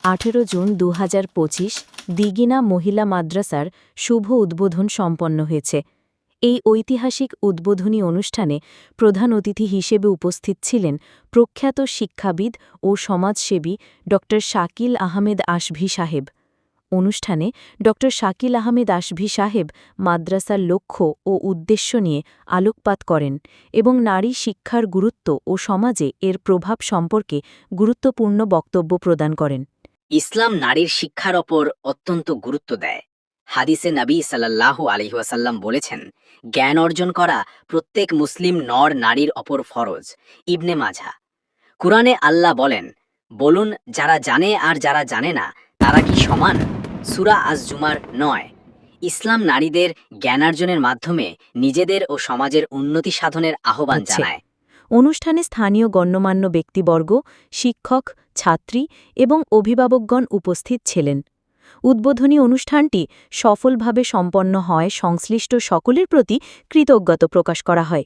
18 June 2025 দিঘিনা মহিলা মাদ্রাসার শুভ উদ্বোধন সম্পন্ন হয়েছে। এই ঐতিহাসিক উদ্বোধনী অনুষ্ঠানে প্রধান অতিথি হিসেবে উপস্থিত ছিলেন প্রখ্যাত শিক্ষাবিদ ও সমাজসেবী ড শাকিল আহমেদ আশভি সাহেব। অনুষ্ঠানে ড শাকিল আহমেদ আশভি সাহেব মাদ্রাসার লক্ষ্য ও উদ্দেশ্য নিয়ে আলোকপাত করেন এবং নারী শিক্ষার গুরুত্ব ও সমাজে এর প্রভাব সম্পর্কে গুরুত্বপূর্ণ বক্তব্য প্রদান করেন। ইসলাম নারীর শিক্ষার ওপর অত্যন্ত গুরুত্ব দেয়। হাদিসে নবী সাল্লাল্লাহু আলাইহি ওয়াসাল্লাম বলেছেন, জ্ঞান অর্জন করা প্রত্যেক মুসলিম নর নারীর ওপর ফরজ। ইবনে মাজাহ। কুরআনে আল্লাহ বলেন, বলুন যারা জানে আর যারা জানে না তারা কি সমান? সূরা আজ-জুমার 9। ইসলাম নারীদের জ্ঞানার্জনের মাধ্যমে নিজেদের ও সমাজের উন্নতি সাধনের আহ্বান জানায়। অনুষ্ঠানে স্থানীয় গণ্যমান্য ব্যক্তিবর্গ, শিক্ষক, ছাত্রী এবং অভিভাবকগণ উপস্থিত ছিলেন। উদ্বোধনী অনুষ্ঠানটি সফলভাবে সম্পন্ন হয় সংশ্লিষ্ট সকলের প্রতি কৃতজ্ঞতা প্রকাশ করা হয়।